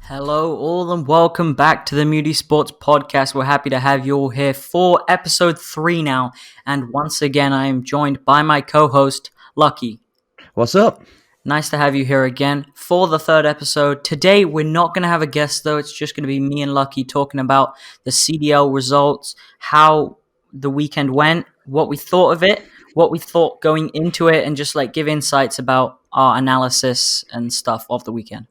Hello all and welcome back to the Mute Esports Podcast. We're happy to have you all here for episode 3 now. And once again, I am joined by my co-host, Lucky. What's up? Nice to have you here again for the third episode. Today, we're not going to have a guest though. It's just going to be me and Lucky talking about the CDL results, how the weekend went, what we thought of it, what we thought going into it, and just give insights about our analysis and stuff of the weekend.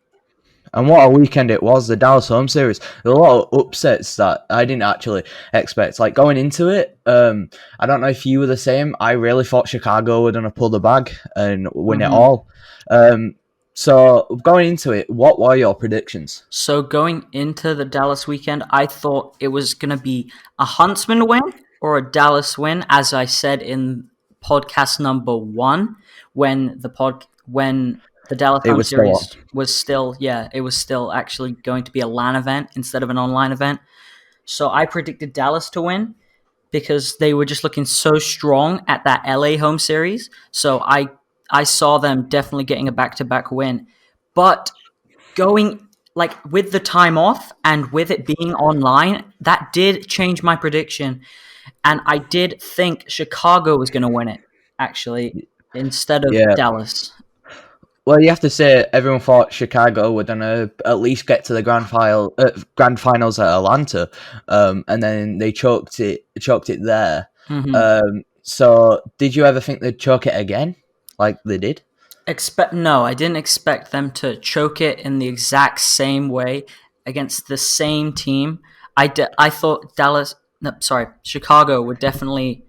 And what a weekend it was, the Dallas home series. There were a lot of upsets that I didn't actually expect. Going into it, I don't know if you were the same. I really thought Chicago were going to pull the bag and win it all. So going into it, what were your predictions? So going into the Dallas weekend, I thought it was going to be a Huntsman win or a Dallas win, as I said in podcast number 1 when the Dallas home series was still actually going to be a LAN event instead of an online event. So I predicted Dallas to win because they were just looking so strong at that LA home series. So I saw them definitely getting a back-to-back win. But going with the time off and with it being online, that did change my prediction. And I did think Chicago was going to win it, actually, instead of Dallas. Well, you have to say everyone thought Chicago were going to at least get to the grand finals at Atlanta, and then they choked it there. Mm-hmm. So did you ever think they'd choke it again, like they did? No, I didn't expect them to choke it in the exact same way against the same team. I thought Chicago would definitely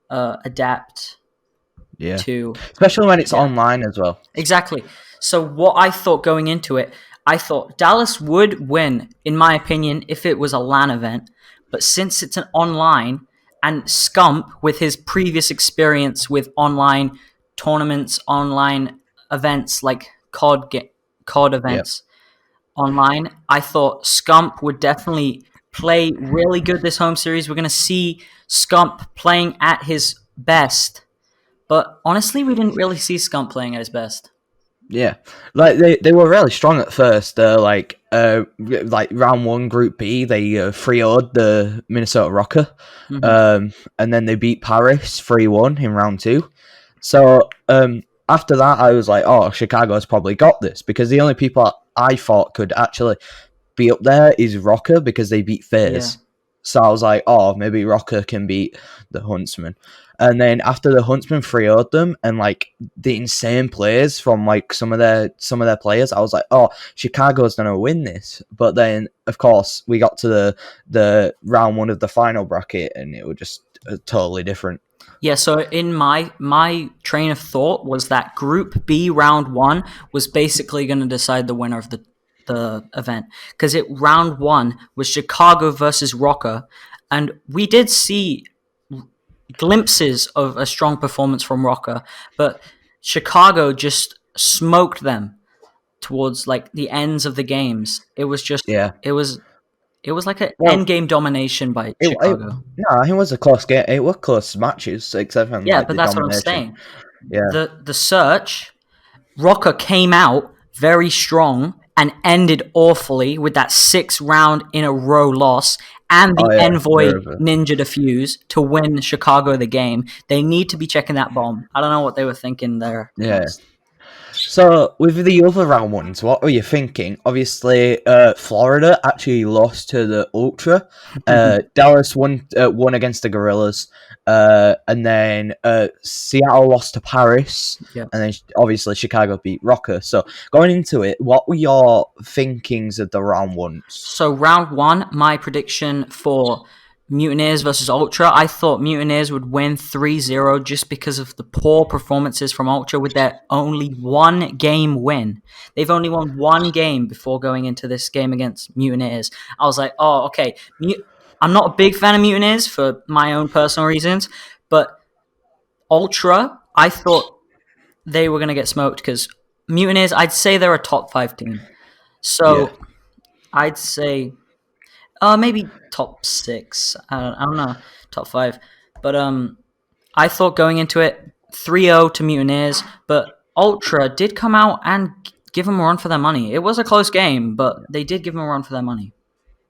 adapt. Yeah, especially when it's online as well. Exactly. So what I thought going into it, I thought Dallas would win, in my opinion, if it was a LAN event. But since it's an online, and Scump, with his previous experience with online tournaments, online events like COD events online, I thought Scump would definitely play really good this home series. We're going to see Scump playing at his best. But honestly, we didn't really see Scump playing at his best. Yeah, they were really strong at first. Like round 1, Group B, they 3-0'd the Minnesota Rocker, and then they beat Paris 3-1 in round 2. So after that, I was like, oh, Chicago's probably got this, because the only people I thought could actually be up there is Rocker, because they beat FaZe. Yeah. So I was like, oh, maybe Rocker can beat the Huntsman. And then after the Huntsman 3-0'd them, and the insane plays from some of their players, I was like, oh, Chicago's gonna win this. But then of course we got to the round 1 of the final bracket, and it was just totally different. Yeah, so in my train of thought was that Group B round 1 was basically going to decide the winner of the event, because round 1 was Chicago versus Rocker, and we did see glimpses of a strong performance from Rocker, but Chicago just smoked them towards the ends of the games. It was just it was like an end game domination by Chicago. No, it was a close game. It was close matches, except for but that's what I'm saying. Yeah, the search, Rocker came out very strong and ended awfully with that 6 round in a row loss, and the Envoy Ninja defuse to win Chicago the game. They need to be checking that bomb. I don't know what they were thinking there. Yeah. So with the other round 1s, what were you thinking? Obviously, Florida actually lost to the Ultra. Dallas won against the Gorillas. And then Seattle lost to Paris. And then obviously Chicago beat Rocker. So going into it, what were your thinkings of the round 1s? So round 1, my prediction for Mutineers versus Ultra, I thought Mutineers would win 3-0 just because of the poor performances from Ultra with their only 1 game win. They've only won 1 game before going into this game against Mutineers. I was like, oh, okay. I'm not a big fan of Mutineers for my own personal reasons, but Ultra, I thought they were going to get smoked because Mutineers, I'd say they're a top 5 team. So I'd say maybe top 6. I don't know, top 5. But I thought going into it, 3-0 to Mutineers, but Ultra did come out and give them a run for their money. It was a close game, but they did give them a run for their money.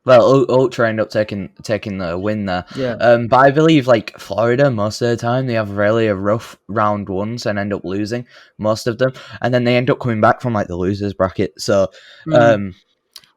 Well, Ultra end up taking the win there. Yeah. But I believe like Florida, most of the time they have really a rough round ones and end up losing most of them, and then they end up coming back from like the losers bracket. So,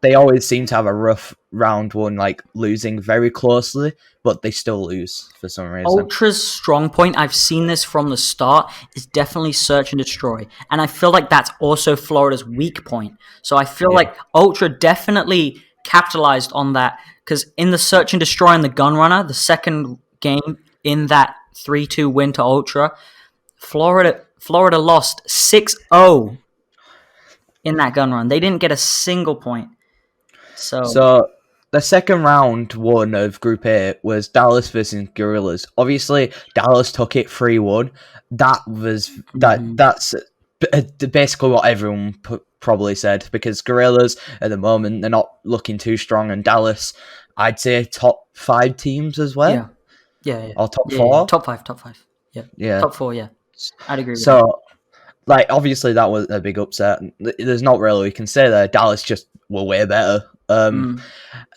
they always seem to have a rough round one, like losing very closely, but they still lose for some reason. Ultra's strong point, I've seen this from the start, is definitely search and destroy. And I feel like that's also Florida's weak point. So I feel like Ultra definitely capitalized on that, because in the search and destroy and the gun runner, the second game in that 3-2 win to Ultra, Florida lost 6-0 in that gun run. They didn't get a single point. So the second round one of Group A was Dallas versus Gorillas. Obviously, Dallas took it 3-1. That's basically what everyone probably said, because Gorillas at the moment, they're not looking too strong, and Dallas, I'd say top 5 teams as well. Yeah. Or top 4? Yeah. Top 5. Yeah. Top 4, yeah. I'd agree with that. So, like, obviously that was a big upset. There's not really we can say there. Dallas just were way better.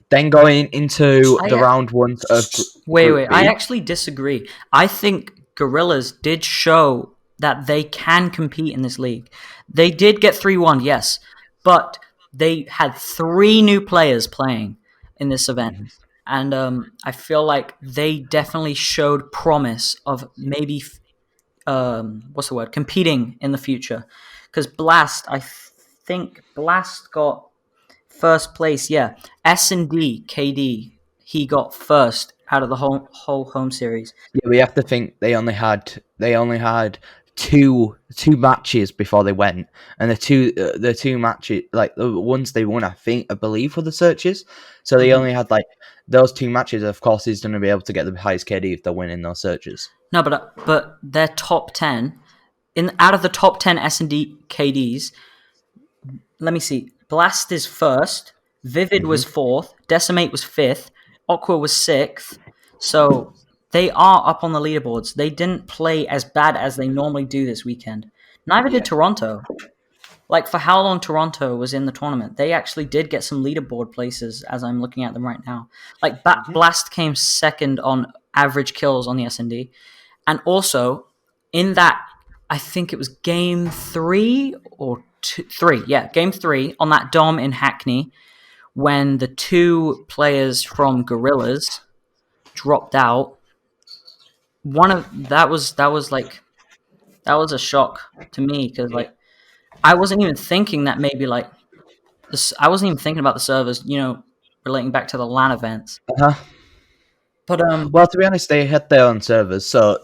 Then going into the round ones of Wait. I actually disagree. I think Gorillas did show that they can compete in this league. They did get 3-1, yes, but they had 3 new players playing in this event. And I feel like they definitely showed promise of maybe competing in the future. Because Blast, I think Blast got first place, yeah. S&D, KD, he got first out of the whole home series. Yeah, we have to think they only had two matches before they went, and the two matches, like the ones they won, I believe were the searches. So they only had like those 2 matches. Of course, he's going to be able to get the highest KD if they're winning those searches. No, but their top 10 out of the top 10 S&D KDs. Let me see. Blast is first. Vivid was 4th. Decimate was 5th. Aqua was 6th. So they are up on the leaderboards. They didn't play as bad as they normally do this weekend. Neither did Toronto. Like, for how long Toronto was in the tournament, they actually did get some leaderboard places as I'm looking at them right now. Like, Blast came second on average kills on the S&D. And also, in that, I think it was game 3 or 3. Yeah, game 3 on that Dom in Hackney, when the 2 players from Gorillas dropped out. That was a shock to me, because like I wasn't even thinking that maybe like this. I wasn't even thinking about the servers, relating back to the LAN events. But well, to be honest, they had their own servers, so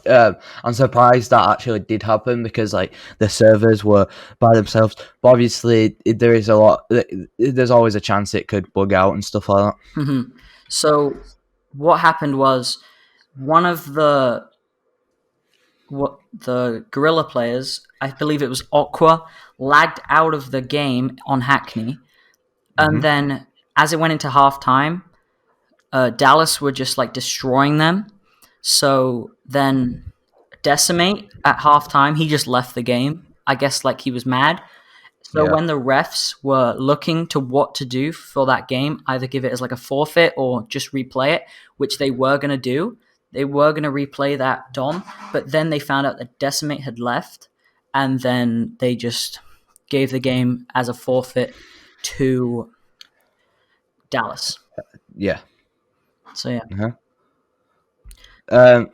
I'm surprised that actually did happen, because like the servers were by themselves. But obviously, there's always a chance it could bug out and stuff like that. So what happened was, one of the Gorilla players, I believe it was Aqua, lagged out of the game on Hackney, and then as it went into halftime, Dallas were just like destroying them. So then Decimate at halftime, he just left the game. I guess like he was mad. So when the refs were looking to what to do for that game, either give it as like a forfeit or just replay it, which they were going to do. They were going to replay that Dom, but then they found out that Decimate had left, and then they just gave the game as a forfeit to Dallas. Yeah. So yeah. But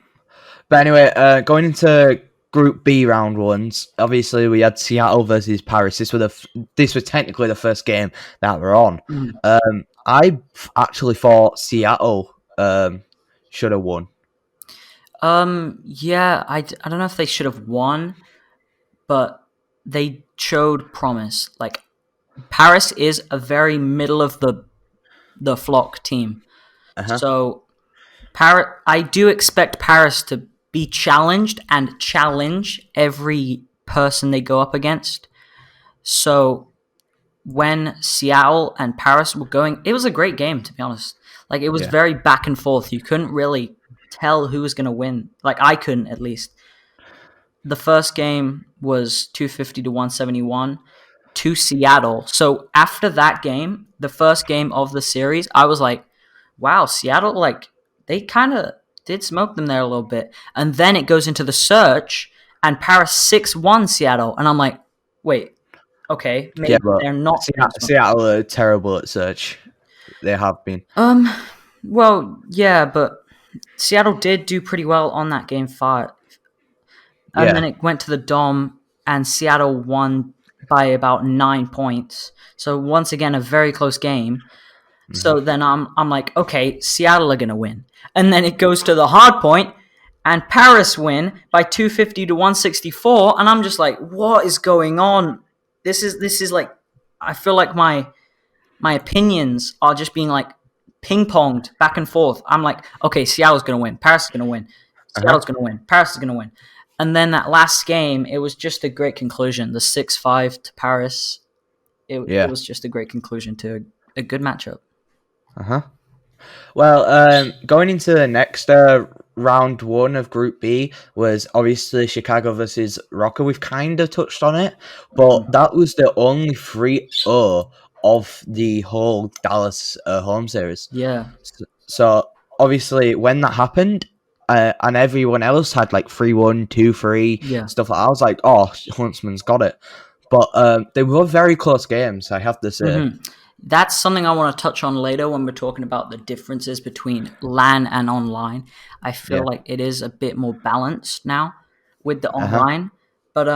anyway, going into Group B round ones, obviously we had Seattle versus Paris. This was technically the first game that we're on. I actually thought Seattle should have won. Yeah, I don't know if they should have won, but they showed promise. Like, Paris is a very middle of the flock team. So I do expect Paris to be challenged and challenge every person they go up against. So when Seattle and Paris were going, it was a great game, to be honest. Like, it was very back and forth. You couldn't really tell who was going to win. Like, I couldn't, at least. the first game was 250 to 171 to Seattle. So after that game, the first game of the series, I was like, wow, Seattle, like, they kind of did smoke them there a little bit. And then it goes into the search, and Paris 6-1 Seattle. And I'm like, wait, okay, maybe they're not. Seattle are terrible at search. They have been. Well, yeah, but Seattle did do pretty well on that game 5. And then it went to the Dom, and Seattle won by about 9 points. So once again, a very close game. Mm-hmm. So then I'm like, okay, Seattle are gonna win. And then it goes to the hard point, and Paris win by 250 to 164. And I'm just like, what is going on? This is like, I feel like my opinions are just being like ping-ponged back and forth. I'm like, okay, Seattle's gonna win. Paris is gonna win. Seattle's gonna win. Paris is gonna win. And then that last game, it was just a great conclusion. The 6-5 to Paris, it was just a great conclusion to a good matchup. Well, going into the next round 1 of Group B was obviously Chicago versus Rocker. We've kind of touched on it, but that was the only 3-0 of the whole Dallas home series. Yeah. So obviously, when that happened, and everyone else had like 3-1, 2-3, stuff like that, I was like, oh, Huntsman's got it. But they were very close games, I have to say. Mm-hmm. That's something I want to touch on later when we're talking about the differences between LAN and online. I feel like it is a bit more balanced now with the online. But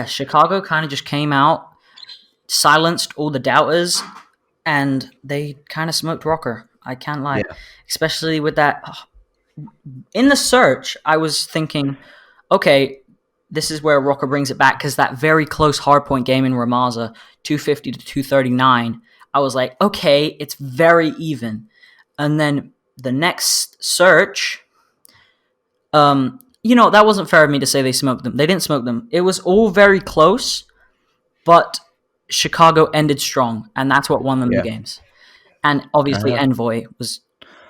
Chicago kind of just came out, silenced all the doubters, and they kind of smoked Rocker. I can't lie. Yeah. Especially with that. In the search, I was thinking, okay, this is where Rocker brings it back, because that very close hardpoint game in Ramaza, 250 to 239, I was like, okay, it's very even. And then the next search, that wasn't fair of me to say they smoked them. They didn't smoke them. It was all very close, but Chicago ended strong, and that's what won them the games. And obviously, Envoy was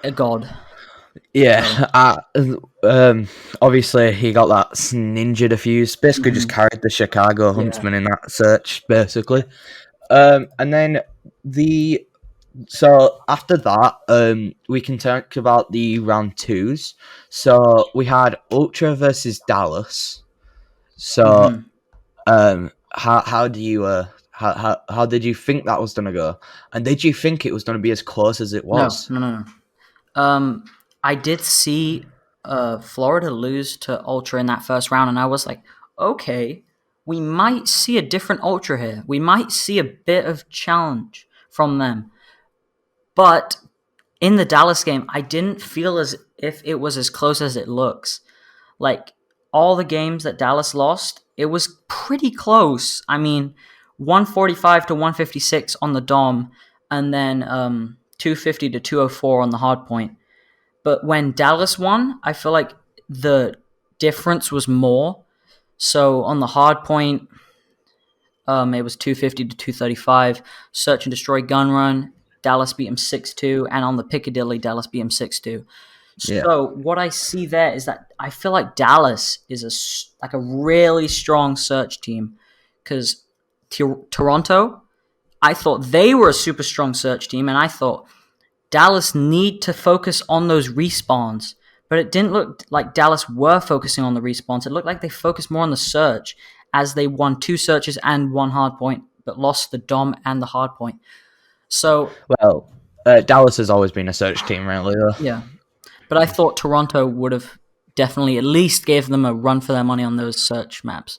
a god. Yeah, obviously he got that ninja defuse. Basically, just carried the Chicago Huntsman in that search, basically. And then so after that, we can talk about the round 2s. So we had Ultra versus Dallas. So, how did you think that was gonna go? And did you think it was gonna be as close as it was? No. I did see Florida lose to Ultra in that first round, and I was like, okay, we might see a different Ultra here. We might see a bit of challenge from them. But in the Dallas game, I didn't feel as if it was as close as it looks. Like, all the games that Dallas lost, it was pretty close. I mean, 145 to 156 on the Dom, and then 250 to 204 on the hard point. But when Dallas won, I feel like the difference was more. So on the hard point, it was 250 to 235. Search and destroy gun run, Dallas beat him 6-2. And on the Piccadilly, Dallas beat him 6-2. So what I see there is that I feel like Dallas is a really strong search team. Because Toronto, I thought they were a super strong search team. And I thought Dallas need to focus on those respawns, but it didn't look like Dallas were focusing on the respawns. It looked like they focused more on the search, as they won 2 searches and 1 hard point, but lost the Dom and the hard point. So, well, Dallas has always been a search team, really, though. Yeah, but I thought Toronto would have definitely at least gave them a run for their money on those search maps.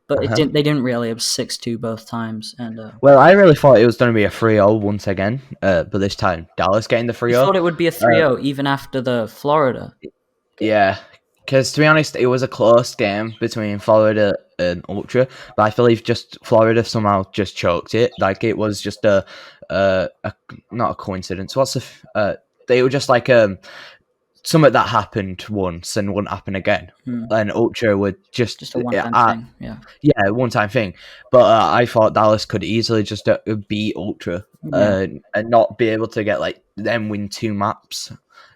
But it didn't. They didn't really. It was 6-2 both times. And well, I really thought it was going to be a 3-0 once again. But this time, Dallas getting the 3-0. You thought it would be a 3-0 even after the Florida. Yeah, because to be honest, it was a close game between Florida and Ultra. But I believe just Florida somehow just choked it. Like, it was just a not a coincidence. They were just like something that happened once and wouldn't happen again. And Ultra would just a one-time thing. Yeah, one-time thing. But I thought Dallas could easily just beat Ultra and not be able to get like them win 2 maps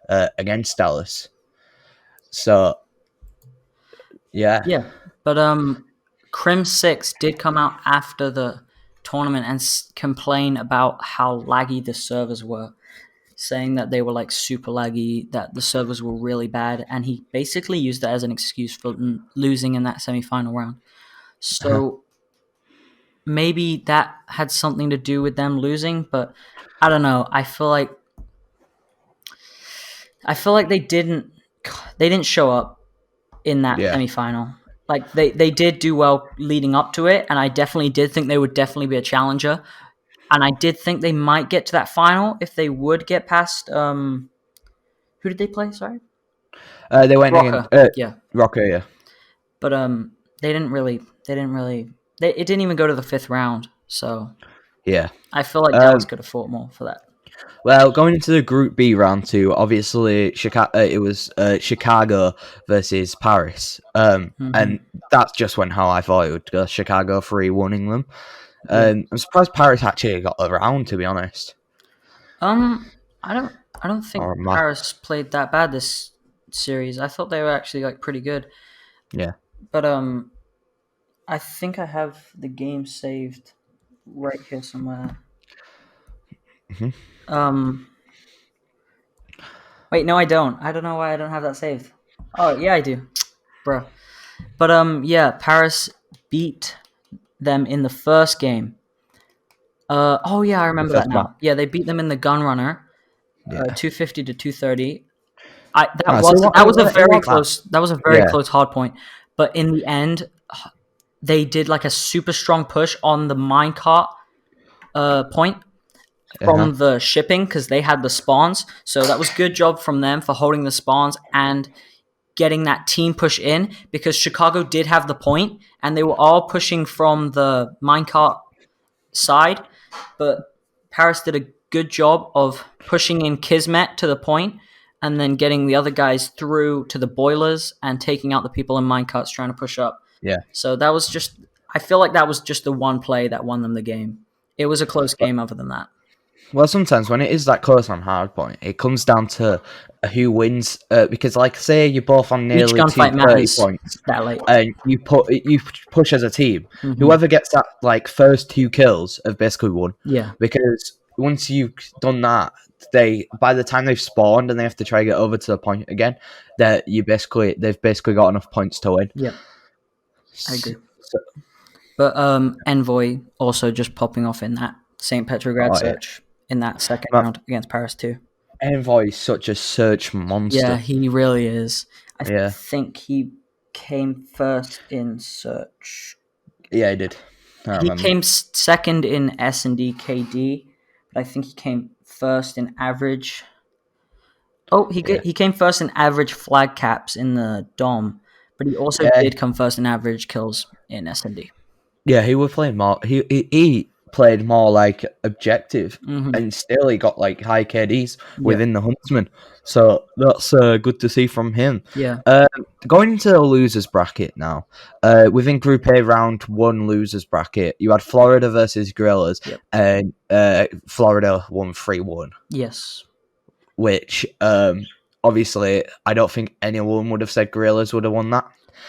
against Dallas. So, yeah. Yeah, But Crim 6 did come out after the tournament and complain about how laggy the servers were, saying that they were like super laggy, that the servers were really bad, and he basically used that as an excuse for losing in that semi-final round. So maybe that had something to do with them losing, but I don't know. I feel like they didn't show up in that semi-final. Like they did do well leading up to it, and I definitely did think they would definitely be a challenger. And I did think they might get to that final if they would get past. Who did they play? Sorry, they went Rocker. against Rocker. Yeah, but they didn't really. It didn't even go to the 5th round. So yeah, I feel like Dallas could have fought more for that. Well, going into the Group B round 2, obviously it was Chicago versus Paris, and that's just when how I thought it would go. Chicago 3-1 them. I'm surprised Paris actually got around, to be honest. I don't think Paris played that bad this series. I thought they were actually like pretty good. Yeah. But I think I have the game saved right here somewhere. Wait, no, I don't. I don't know why I don't have that saved. Oh, yeah, I do, bro. But yeah, Paris beat them in the first game. Oh yeah, I remember that now. Yeah, they beat them in the gun runner, 250 to 230. That was a very close. That was a very close hard point. But in the end, they did like a super strong push on the minecart point from the shipping because they had the spawns. So that was good job from them for holding the spawns and getting that team push in, because Chicago did have the point and they were all pushing from the minecart side, but Paris did a good job of pushing in Kismet to the point and then getting the other guys through to the boilers and taking out the people in minecarts trying to push up. Yeah. So that was just, I feel like that was just the one play that won them the game. It was a close game other than that. Well, sometimes when it is that close on hardpoint, it comes down to who wins. Because, like, say you're both on nearly 230 points, that late, and you push as a team. Whoever gets that like first 2 kills have basically won. Yeah. Because once you've done that, by the time they've spawned and they have to try to get over to the point again, that they've basically got enough points to win. Yeah, I agree. But Envoy also just popping off in that St. Petrograd search. In that second round against Paris too. Envoy is such a search monster. Yeah, he really is. I think he came first in search. Yeah, he did. He came second in S&D KD, but I think he came first in average. Oh, he came first in average flag caps in the DOM, but he also did come first in average kills in S&D. Yeah, he was playing more. He played more like objective, and still he got like high KDs within the Huntsman. So that's good to see from him. Yeah. Going into the losers bracket now, within Group A round 1 losers bracket, you had Florida versus Gorillas, and Florida won 3-1. Yes. Which obviously I don't think anyone would have said Gorillas would have won that.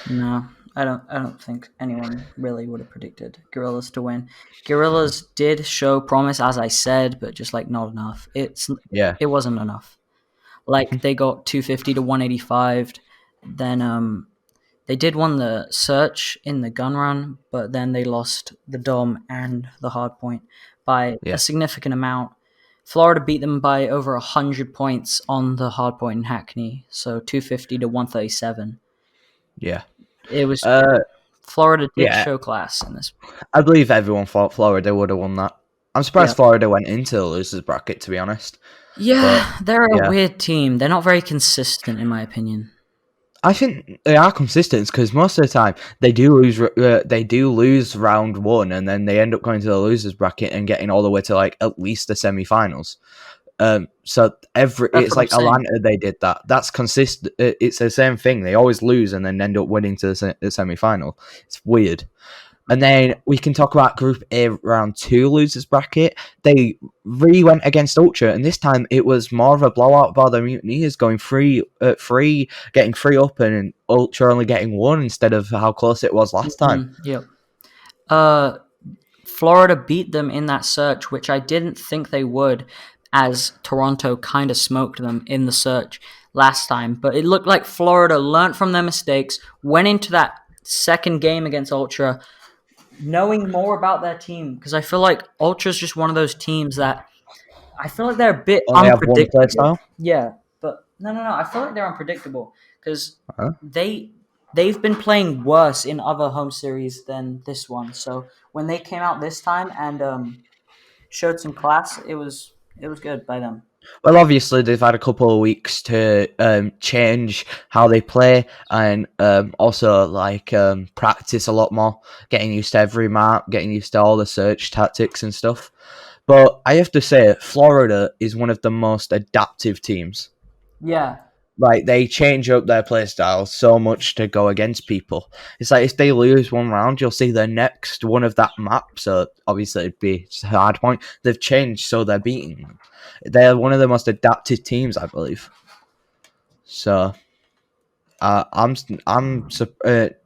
No. I don't think anyone really would have predicted Gorillas to win. Gorillas did show promise, as I said, but just like not enough. It wasn't enough. Like they got 250 to 185. Then they did win the search in the gun run, but then they lost the DOM and the hard point by a significant amount. Florida beat them by over 100 points on the hard point in Hackney, so 250 to 137. Yeah. It was Florida did show class in this. I believe everyone thought Florida would have won that. I'm surprised Florida went into the losers bracket, to be honest. Yeah, they're a weird team. They're not very consistent, in my opinion. I think they are consistent because most of the time they do lose round 1, and then they end up going to the losers bracket and getting all the way to like at least the semi-finals. So it's like Atlanta, they did that. That's consistent. It's the same thing. They always lose and then end up winning to the semi-final. It's weird. And then we can talk about Group A round 2 losers bracket. They went against Ultra, and this time it was more of a blowout by the Mutineers going 3, getting 3 up, and Ultra only getting 1 instead of how close it was last time. Yep. Florida beat them in that search, which I didn't think they would, as Toronto kind of smoked them in the search last time. But it looked like Florida learned from their mistakes, went into that second game against Ultra knowing more about their team, because I feel like Ultra's just one of those teams that I feel like they're a bit Only have one play unpredictable. style? Yeah, but no. I feel like they're unpredictable because Uh-huh. they've been playing worse in other home series than this one. So when they came out this time and showed some class, it was good by them. Well, obviously they've had a couple of weeks to change how they play and also practice a lot more, getting used to every map, getting used to all the search tactics and stuff. But I have to say, Florida is one of the most adaptive teams. Yeah. Like, they change up their playstyle so much to go against people. It's like if they lose one round, you'll see the next one of that map. So obviously it'd be a hard point. They've changed, so they're beating them. They're one of the most adaptive teams, I believe. So I'm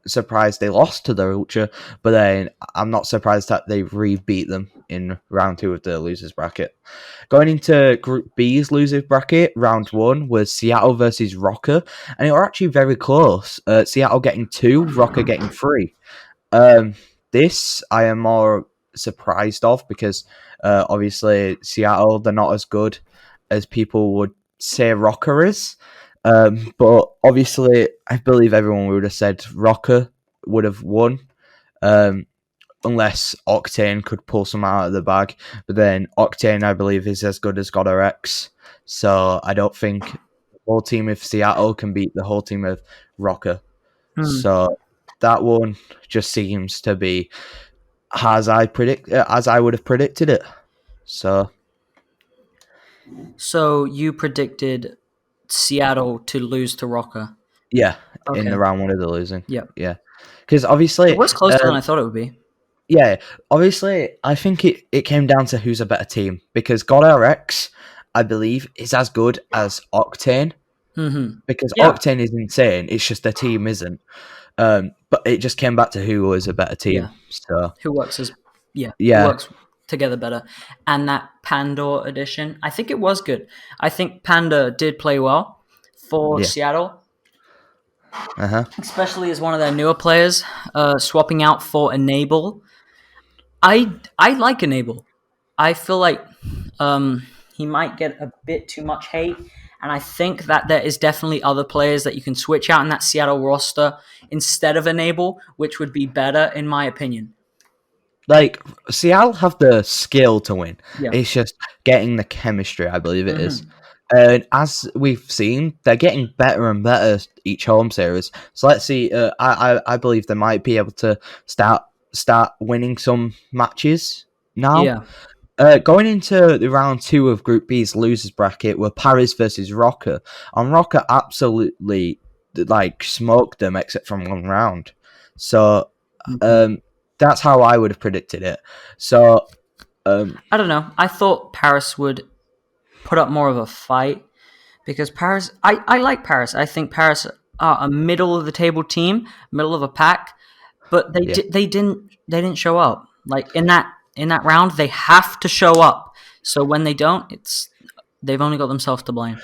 surprised they lost to the Ultra, but then I'm not surprised that they re-beat them in round 2 of the losers bracket. Going into Group B's losers bracket, round 1 was Seattle versus Rocker, and it were actually very close. Seattle getting 2, Rocker getting 3. This I am more surprised of because obviously Seattle, they're not as good as people would say Rocker is. But obviously, I believe everyone would have said Rocker would have won, unless Octane could pull some out of the bag. But then Octane, I believe, is as good as GodRX. So I don't think the whole team of Seattle can beat the whole team of Rocker. So that one just seems to be as I would have predicted it. So you predicted Seattle to lose to Rocker? Yeah, Okay. in the round 1 of the losing. Yep. Yeah. Because obviously it was closer than I thought it would be. Yeah, obviously, I think it came down to who's a better team because GodRX, I believe, is as good as Octane. Mm-hmm. Because Octane is insane. It's just their team isn't. But it just came back to who was a better team. Yeah. So who works who works together better. And that Pandora edition, I think it was good. I think Panda did play well for Seattle. Especially as one of their newer players, swapping out for Enable. I like Enable. I feel like he might get a bit too much hate, and I think that there is definitely other players that you can switch out in that Seattle roster instead of Enable, which would be better in my opinion. Like, Seattle have the skill to win. Yeah. It's just getting the chemistry, I believe it is. And as we've seen, they're getting better and better each home series. So let's see. I believe they might be able to start winning some matches now. Yeah. Going into the round 2 of Group B's losers bracket were Paris versus Rocker, and Rocker absolutely smoked them except from one round. So that's how I would have predicted it. So I don't know. I thought Paris would put up more of a fight because Paris. I like Paris. I think Paris are a middle of the table team, middle of a pack, but they didn't show up. Like in that round, they have to show up. So when they don't, they've only got themselves to blame.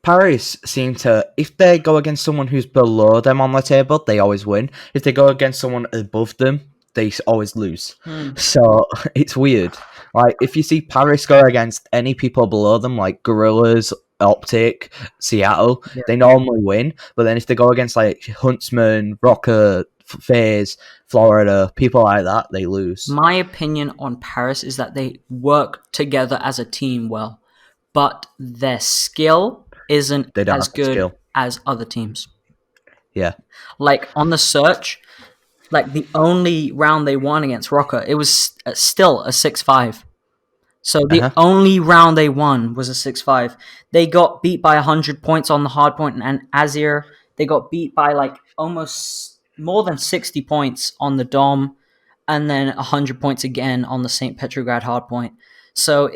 Paris seem to, if they go against someone who's below them on the table, they always win. If they go against someone above them, they always lose. So it's weird. Like, if you see Paris go against any people below them, like Gorillas, Optic, Seattle, they normally win. But then if they go against like Huntsman, Rocker, FaZe, Florida, people like that, they lose. My opinion on Paris is that they work together as a team well, but their skill isn't as good as other teams. Yeah. Like on the search, like the only round they won against Rocker, it was still a 6-5. So the only round they won was a 6-5. They got beat by 100 points on the hard point and Azir. They got beat by like almost more than 60 points on the Dom, and then 100 points again on the St. Petrograd hardpoint. So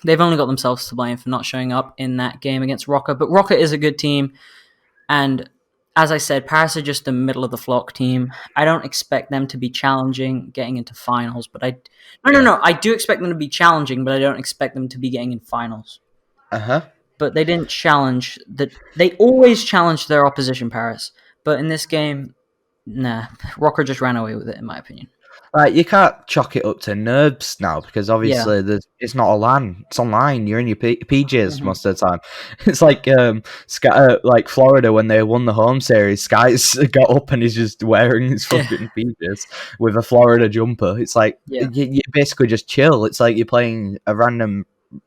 they've only got themselves to blame for not showing up in that game against Rocker. But Rocker is a good team, and as I said, Paris are just the middle of the flock team. I don't expect them to be challenging getting into finals, but I do expect them to be challenging, but I don't expect them to be getting in finals. But they didn't challenge they always challenge their opposition, Paris. But in this game, nah, Rocker just ran away with it, in my opinion. You can't chalk it up to nerves now because obviously it's not a LAN. It's online. You're in your PJs most of the time. It's like like Florida when they won the home series. Sky's got up and he's just wearing his fucking PJs with a Florida jumper. It's like you basically just chill. It's like you're playing a random.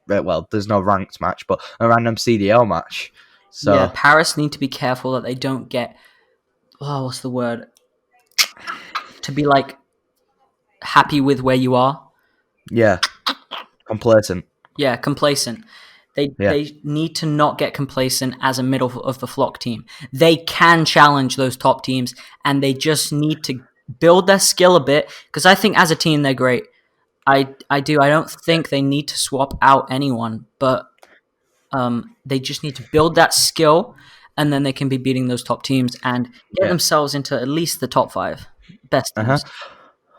Well, there's no ranked match, but a random CDL match. So yeah, Paris need to be careful that they don't get. Oh, what's the word? To be like happy with where you are. Yeah. Complacent. Yeah, complacent. They need to not get complacent as a middle of the flock team. They can challenge those top teams, and they just need to build their skill a bit, because I think as a team they're great. I do. I don't think they need to swap out anyone, but they just need to build that skill, and then they can be beating those top teams and get themselves into at least the top 5 best teams.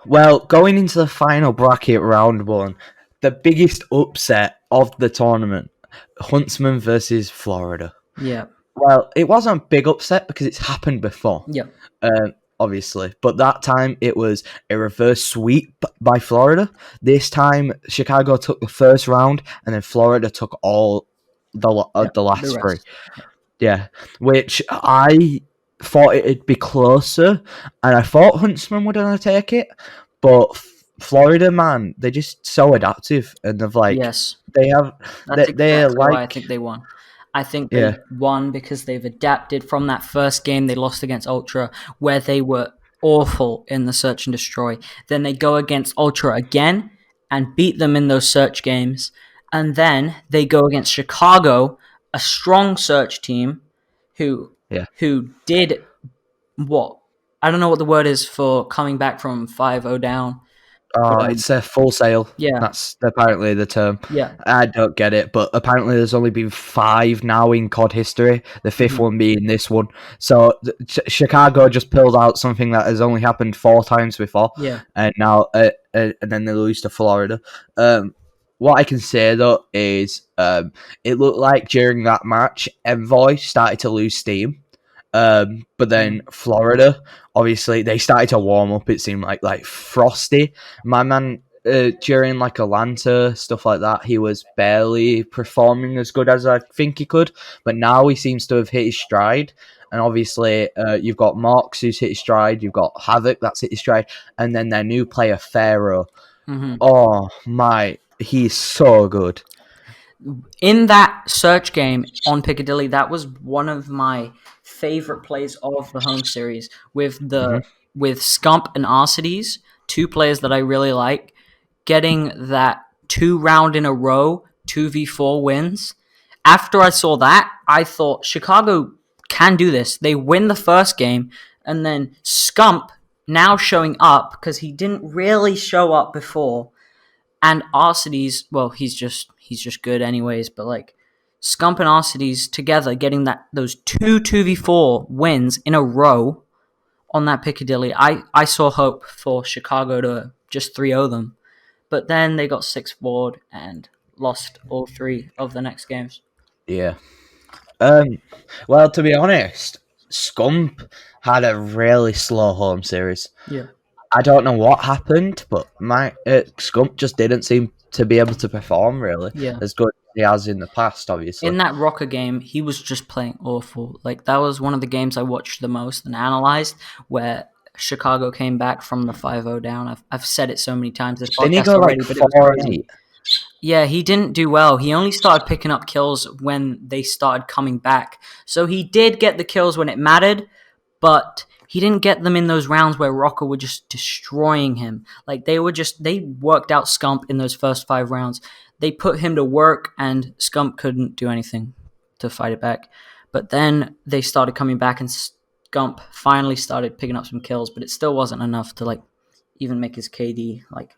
Well, going into the final bracket round 1, the biggest upset of the tournament, Huntsman versus Florida. Yeah. Well, it wasn't a big upset because it's happened before. Yeah. Obviously. But that time it was a reverse sweep by Florida. This time Chicago took the first round and then Florida took all the last 3. Yeah. Which I thought it'd be closer, and I thought Huntsman would take it, but Florida, man, they're just so adaptive, and they've they have. That's exactly why I think they won. I think they won because they've adapted from that first game they lost against Ultra, where they were awful in the search and destroy. Then they go against Ultra again and beat them in those search games, and then they go against Chicago, a strong search team, who did what? I don't know what the word is for coming back from 5-0 down. It's a full sale. Yeah. That's apparently the term. Yeah. I don't get it, but apparently there's only been 5 now in COD history, the 5th one being this one. So Chicago just pulled out something that has only happened 4 times before. Yeah. And now, and then they lose to Florida. What I can say, though, is it looked like during that match, Envoy started to lose steam. But then Florida, obviously, they started to warm up. It seemed like Frosty, my man, during like Atlanta, stuff like that, he was barely performing as good as I think he could. But now he seems to have hit his stride. And obviously, you've got Mox who's hit his stride. You've got Havoc that's hit his stride. And then their new player, Pharaoh. Mm-hmm. Oh, my. He's so good. In that search game on Piccadilly, that was one of my favorite plays of the home series with with Scump and Arcides, 2 players that I really like, getting that 2 round in a row 2v4 wins. After I saw that, I thought Chicago can do this. They win the first game, and then Scump now showing up because he didn't really show up before. And Arcides, well, he's just good anyways, but like Scump and Arcides together getting those 2v4 wins in a row on that Piccadilly, I saw hope for Chicago to just 3-0 them. But then they got 6-4 and lost all 3 of the next games. Yeah. Well, to be honest, Scump had a really slow home series. Yeah. I don't know what happened, but my Scump just didn't seem to be able to perform really as good as he has in the past, obviously. In that Rocker game, he was just playing awful. Like, that was one of the games I watched the most and analyzed, where Chicago came back from the 5-0 down. I've said it so many times this podcast Didn't he go already, like but it was crazy. 4-8? Yeah, he didn't do well. He only started picking up kills when they started coming back. So he did get the kills when it mattered, but he didn't get them in those rounds where Rocker were just destroying him. Like, they worked out Scump in those first 5 rounds. They put him to work, and Scump couldn't do anything to fight it back. But then they started coming back and Gump finally started picking up some kills, but it still wasn't enough to like even make his KD like.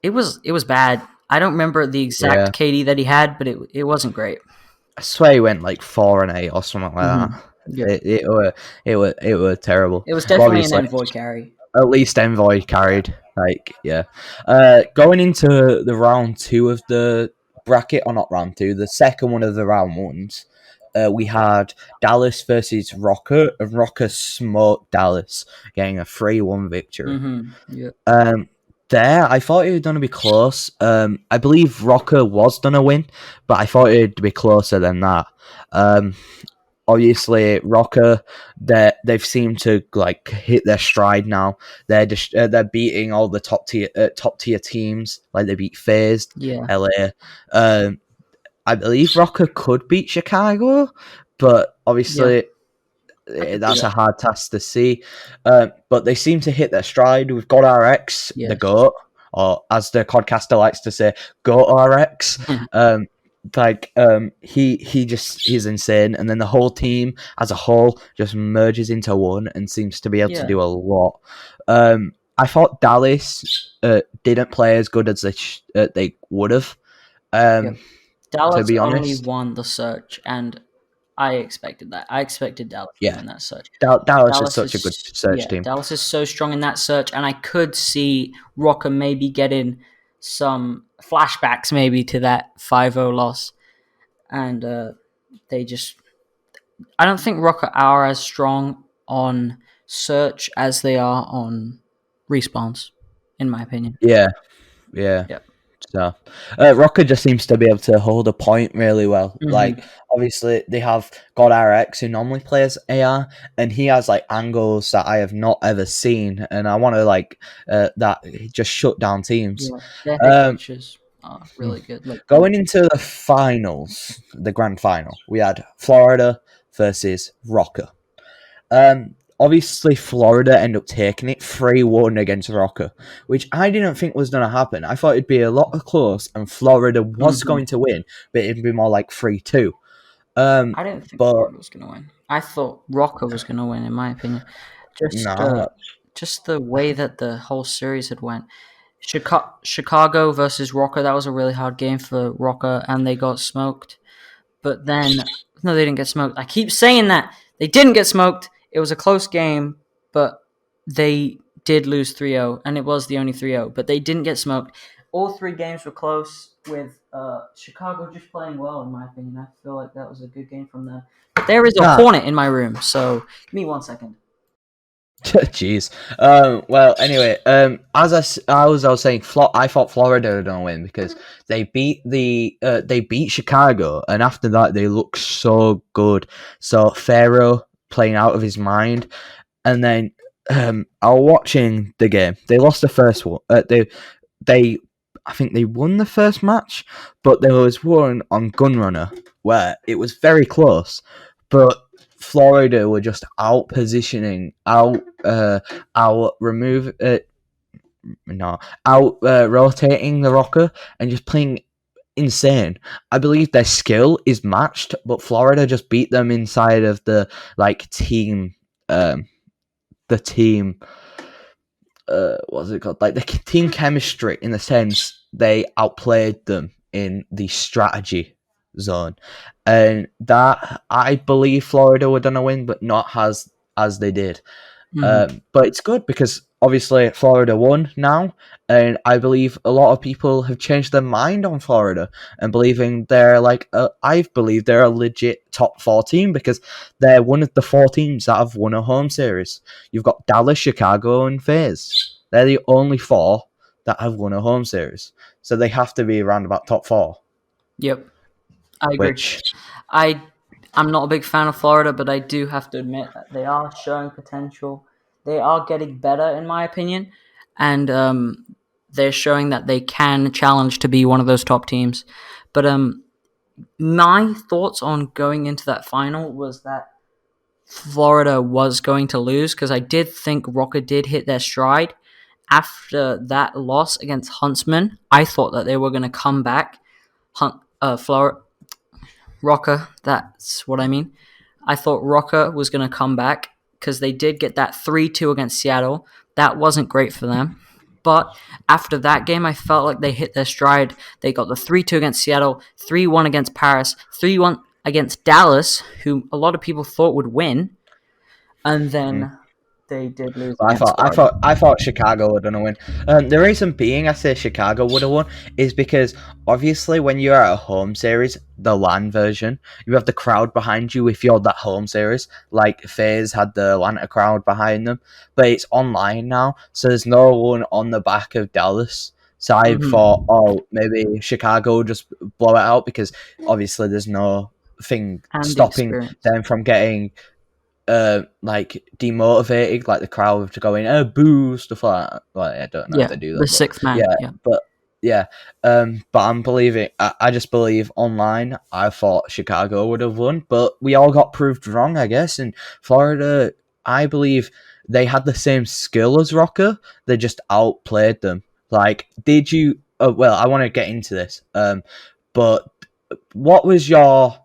It was bad. I don't remember the exact KD that he had, but it wasn't great. I swear he went like 4-8 or something like that. Yeah. It were terrible. It was definitely an Envoy carry. At least Envoy carried. Like, yeah. Going into the round 2 of the bracket, or not round 2, the second one of the round 1s, we had Dallas versus Rocker, and Rocker smoked Dallas, getting a 3-1 victory. Yeah. There, I thought it was going to be close. I believe Rocker was going to win, but I thought it'd be closer than that. Obviously, Rocker, they've seemed to like hit their stride now. They're beating all the top tier teams. Like they beat FaZe, LA. I believe Rocker could beat Chicago, but obviously that's a hard task to see. But they seem to hit their stride. We've got RX, the GOAT, or as the podcaster likes to say, GOAT RX. He's insane, and then the whole team as a whole just merges into one and seems to be able to do a lot. I thought Dallas didn't play as good as they would have. Dallas to be honest, only won the search, and I expected that. I expected Dallas to win that search. Dallas is such a good search team. Dallas is so strong in that search, and I could see Rocker maybe getting some flashbacks maybe to that 5-0 loss. And I don't think Rocker are as strong on search as they are on respawns, in my opinion. Yeah. So, Rocker just seems to be able to hold a point really well. Mm-hmm. Like, obviously, they have God RX who normally plays AR, and he has like angles that I have not ever seen, and I want to like that just shut down teams. Yeah, their coaches are really good. Like, going into the finals, the grand final, we had Florida versus Rocker. Obviously, Florida ended up taking it 3-1 against Rocker, which I didn't think was going to happen. I thought it'd be a lot close, and Florida was going to win, but it'd be more like 3-2. I didn't think Florida was going to win. I thought Rocker was going to win, in my opinion. Just the way that the whole series had went. Chicago versus Rocker, that was a really hard game for Rocker, and they got smoked. But then, no, they didn't get smoked. I keep saying that. They didn't get smoked. It was a close game, but they did lose 3-0, and it was the only 3-0, but they didn't get smoked. All 3 games were close, with Chicago just playing well, in my opinion. I feel like that was a good game from them. But there is a hornet in my room, so give me 1 second. Jeez. Well, anyway, as I was saying, I thought Florida were going to win because they beat Chicago, and after that they looked so good. So Pharaoh playing out of his mind, and then I was watching the game. They lost the first one. I think they won the first match, but there was one on Gunrunner where it was very close, but Florida were just out rotating the Rocker and just playing insane. I believe their skill is matched, but Florida just beat them inside of the like team. What's it called? Like the team chemistry, in the sense they outplayed them in the strategy zone, and that I believe Florida were gonna win, but not as they did. But it's good because obviously Florida won now, and I believe a lot of people have changed their mind on Florida and believing they're like I believe they're a legit top 4 team because they're one of the 4 teams that have won a home series. You've got Dallas, Chicago, and FaZe. They're the only 4 that have won a home series, so they have to be around about top 4. Yep, I agree. I'm not a big fan of Florida, but I do have to admit that they are showing potential. They are getting better, in my opinion, and they're showing that they can challenge to be one of those top teams. But my thoughts on going into that final was that Florida was going to lose, because I did think Rocker did hit their stride. After that loss against Huntsman, I thought that they were going to come back. Rocker, that's what I mean. I thought Rocker was going to come back because they did get that 3-2 against Seattle. That wasn't great for them. But after that game, I felt like they hit their stride. They got the 3-2 against Seattle, 3-1 against Paris, 3-1 against Dallas, who a lot of people thought would win. And then they did lose. I thought Chicago would have won. The reason being I say Chicago would have won is because obviously when you're at a home series, the LAN version, you have the crowd behind you if you're that home series. Like FaZe had the Atlanta crowd behind them, but it's online now, so there's no one on the back of Dallas. So I thought, maybe Chicago will just blow it out because obviously there's no thing stopping them from getting like demotivated, like the crowd to go in, boo, stuff like that. Like I don't know if they do that. The sixth man. But I'm believing. I just believe online. I thought Chicago would have won, but we all got proved wrong, I guess. And Florida, I believe they had the same skill as Rocker. They just outplayed them. Like, did you? Well, I want to get into this. But what was your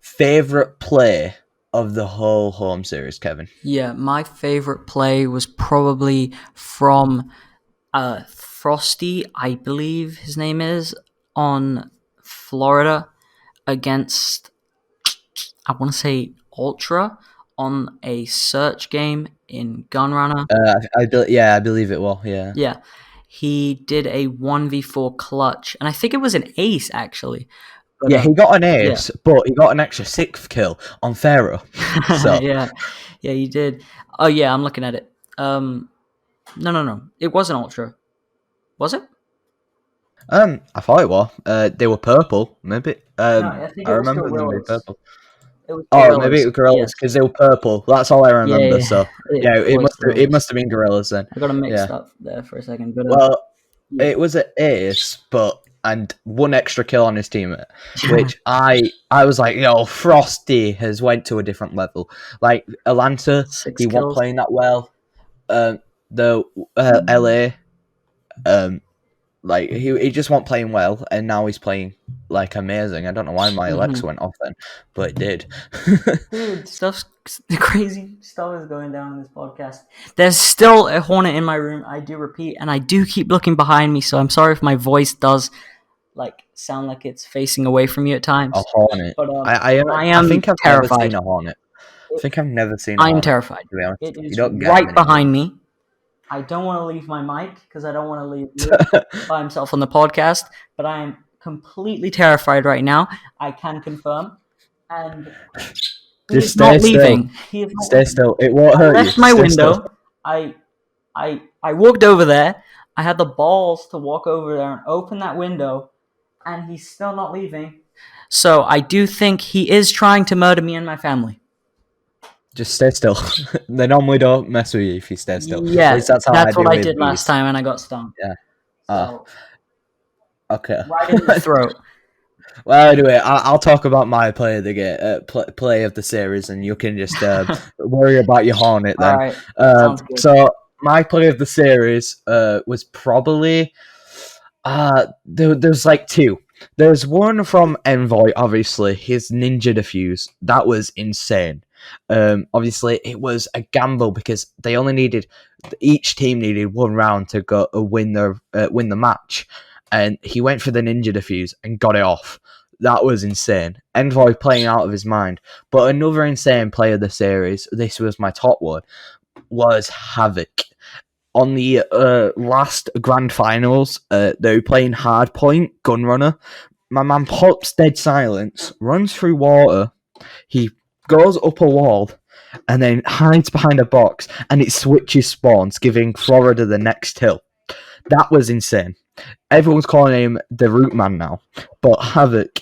favorite play of the whole home series, Kevin? Yeah, my favorite play was probably from Frosty, I believe his name is, on Florida against, I want to say, Ultra on a search game in Gunrunner. I believe it will. Yeah. Yeah. He did a 1v4 clutch, and I think it was an ace, actually. But, he got an ace, but he got an extra 6th kill on Pharaoh. So. Yeah, he did. Oh, yeah, I'm looking at it. No. It wasn't Ultra. Was it? I thought it was. They were purple, maybe. I remember them being purple. Maybe it was Gorillas because they were purple. That's all I remember. Yeah. So it must have been Gorillas then. I got them mixed up there for a second. But, it was an ace, and one extra kill on his teammate, which I was like, Frosty has went to a different level. Like Atlanta, he wasn't playing that well. The LA, like he just wasn't playing well, and now he's playing like amazing. I don't know why my Alexa went off then, but it did. Dude, crazy stuff is going down in this podcast. There's still a hornet in my room, I do repeat, and I do keep looking behind me, so I'm sorry if my voice does sound like it's facing away from you at times. A hornet. But I think I've terrified. Never seen a hornet. I think I've never seen a hornet. I'm terrified. To be honest. It is right behind me. I don't want to leave my mic because I don't want to leave Luke by himself on the podcast, but I am completely terrified right now. I can confirm. And just stay not leaving. Stay still. It won't hurt you. I left my window. I walked over there. I had the balls to walk over there and open that window, and he's still not leaving. So I do think he is trying to murder me and my family. Just stay still. They normally don't mess with you if you stay still. Yeah, that's what I did last time and I got stung. Yeah. So, okay. Right in the throat. Well, anyway, I'll talk about my play of the game, play of the series, and you can just worry about your hornet then. All right. So my play of the series was probably there's like two. There's one from Envoy, obviously, his ninja defuse. That was insane. Obviously, it was a gamble because they only needed, each team needed one round to go win the match, and he went for the ninja defuse and got it off. That was insane. Envoy playing out of his mind. But another insane play of the series, this was my top one, was Havoc. On the last grand finals, they were playing Hardpoint, Gunrunner. My man pops dead silence, runs through water, he goes up a wall, and then hides behind a box, and it switches spawns, giving Florida the next hill. That was insane. Everyone's calling him the root man now, but Havoc,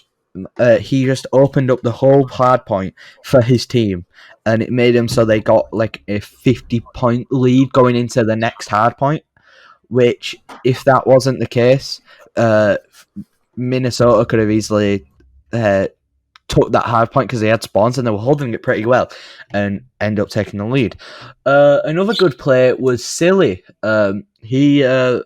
he just opened up the whole hardpoint for his team, and it made him so they got like a 50-point lead going into the next hardpoint, which, if that wasn't the case, Minnesota could have easily took that hard point because they had spawns and they were holding it pretty well and end up taking the lead. Another good play was Silly. He on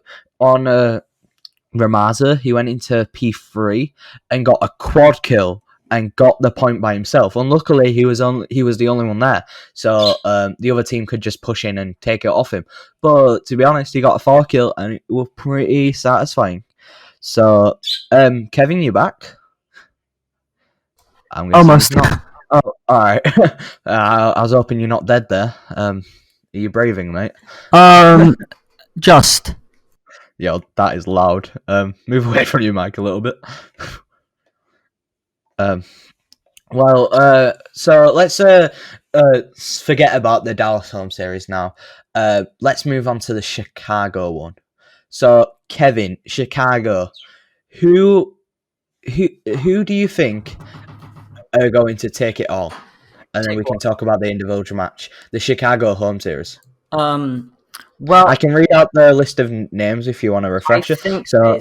Ramaza, he went into P3 and got a quad kill and got the point by himself. Unluckily, he was the only one there, so the other team could just push in and take it off him. But to be honest, he got a 4 kill, and it was pretty satisfying. So, Kevin, you back? I'm Almost. not. Oh, all right. I was hoping you're not dead there. Are you braving, mate? Just. Yo, that is loud. Move away from your mic a little bit. So let's forget about the Dallas home series now. Let's move on to the Chicago one. So, Kevin, Chicago, who do you think are going to take it all? And then we can talk about the individual match. The Chicago home series. Well, I can read out the list of names if you want to refresh it. So,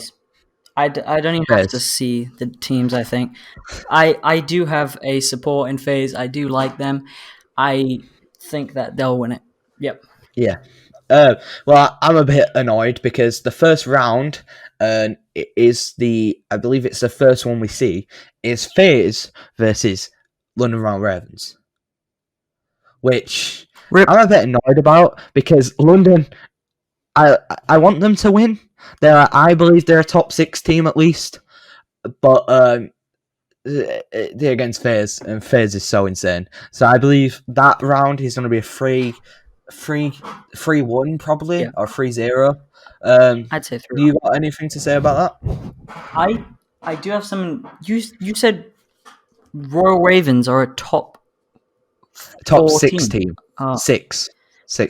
I don't even have to see the teams, I think. I do have a support in FaZe. I do like them. I think that they'll win it. Yep. Yeah. Well, I'm a bit annoyed because the first round I believe it's the first one we see, is FaZe versus London Royal Ravens. Which I'm a bit annoyed about because London, I want them to win. I believe they're a top 6 team at least, but they're against FaZe, and FaZe is so insane. So I believe that round is going to be a 3-1 probably, or 3-0. I'd say 3. Do you got anything to say about that? I do have some. You said Royal Ravens are a top 6 team. 6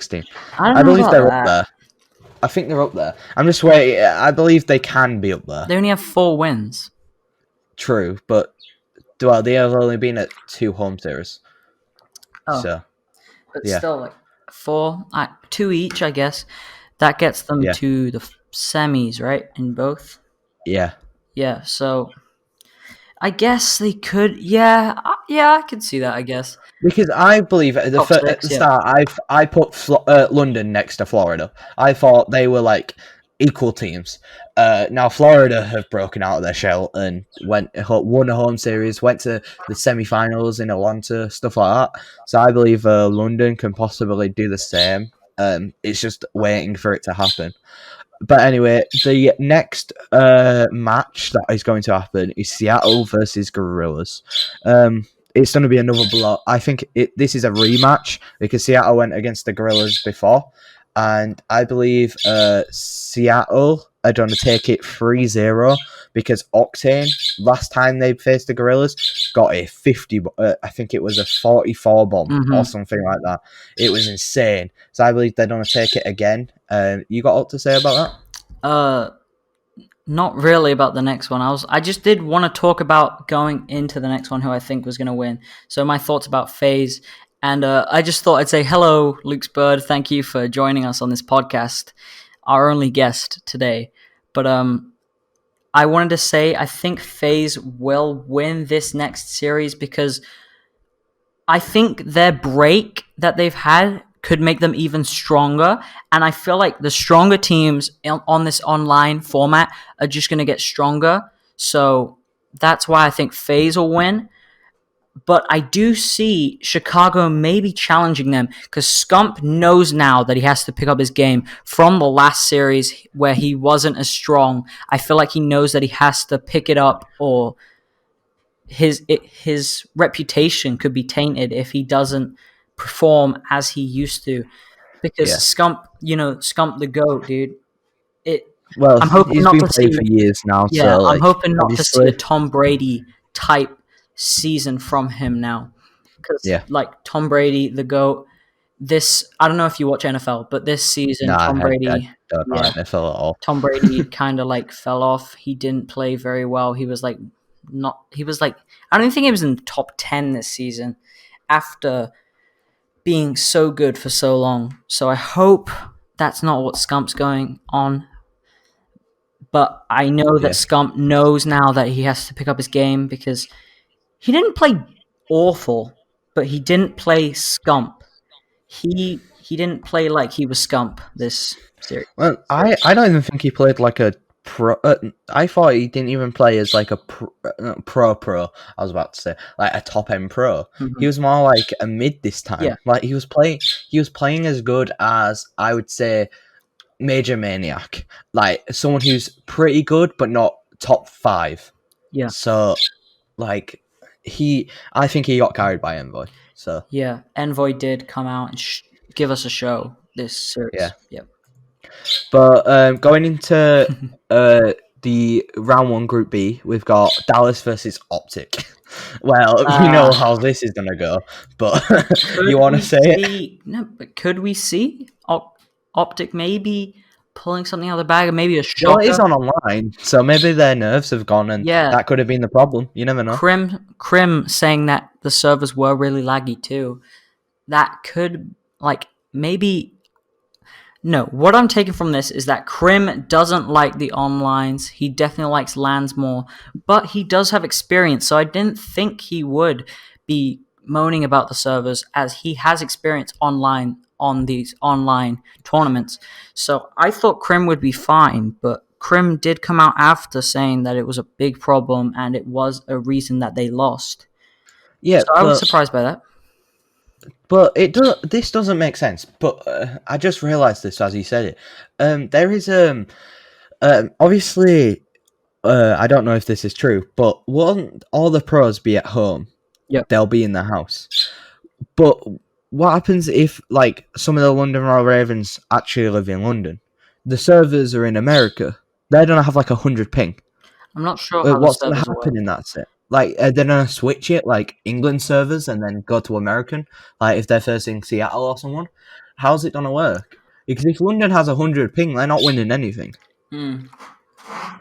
team. I believe they're up there. I think they're up there. I'm just waiting. I believe they can be up there. They only have 4 wins. True, but they have only been at 2 home series. Oh, so, but still, like 4, 2 each, I guess. That gets them to the semis, right? In both. Yeah. Yeah. So, I guess they could. Yeah, I could see that. I guess. Because I believe at the start, I put London next to Florida. I thought they were like equal teams. Now Florida have broken out of their shell and won a home series, went to the semi-finals in Atlanta, stuff like that. So I believe London can possibly do the same. It's just waiting for it to happen. But anyway, the next match that is going to happen is Seattle versus Gorillas. It's going to be another blow. I think this is a rematch because Seattle went against the Gorillas before. And I believe Seattle are going to take it 3-0 because Octane, last time they faced the Gorillas, got a 50, I think it was a 44 bomb or something like that. It was insane. So I believe they're going to take it again. You got what to say about that? Not really about the next one. I just did want to talk about going into the next one who I think was going to win. So my thoughts about FaZe. And I just thought I'd say hello, Luke's Bird. Thank you for joining us on this podcast, our only guest today. But I wanted to say I think FaZe will win this next series because I think their break that they've had could make them even stronger. And I feel like the stronger teams on this online format are just going to get stronger. So that's why I think FaZe will win. But I do see Chicago maybe challenging them because Scump knows now that he has to pick up his game from the last series where he wasn't as strong. I feel like he knows that he has to pick it up or his reputation could be tainted if he doesn't perform as he used to. Because Scump the GOAT, dude. I'm hoping he's not been to see for years now. Yeah, so, I'm hoping not to see a Tom Brady type season from him now. Because Tom Brady, the GOAT, I don't know if you watch NFL, but this season Tom Brady I don't know NFL at all. Tom Brady kind of fell off. He didn't play very well. He was I don't even think he was in the top 10 this season after being so good for so long. So I hope that's not what Scump's going on. But I know that Scump knows now that he has to pick up his game because he didn't play awful, but he didn't play Scump. He didn't play like he was Scump this series. Well, I don't even think he played like a pro. I thought he didn't even play as like a pro. I was about to say like a top end pro. Mm-hmm. He was more like a mid this time. Yeah. Like he was playing as good as I would say Major Maniac, like someone who's pretty good but not top 5. Yeah. So like I think he got carried by Envoy. So yeah, Envoy did come out and give us a show this series. Yeah. But going into the round 1 Group B, we've got Dallas versus Optic. Well, we know how this is gonna go, but you want to say it? No, but could we see Optic maybe pulling something out of the bag, or maybe a shocker? Well, it is on online, so maybe their nerves have gone, and that could have been the problem. You never know. Crim saying that the servers were really laggy too. That could, like, maybe... No, what I'm taking from this is that Crim doesn't like the onlines. He definitely likes LANs more, but he does have experience, so I didn't think he would be moaning about the servers, as he has experience online on these online tournaments. So I thought Crim would be fine, but Crim did come out after saying that it was a big problem and it was a reason that they lost. Yeah, so I was surprised by that. But this doesn't make sense. But I just realised this as he said it. There is obviously I don't know if this is true, but won't all the pros be at home? Yeah, they'll be in the house. But what happens if like some of the London Royal Ravens actually live in London? The servers are in America. They don't have like 100 ping. I'm not sure how what's going to happen in that set. Like, they're going to switch it, like, England servers and then go to American? Like, if they're facing Seattle or someone? How's it going to work? Because if London has 100 ping, they're not winning anything.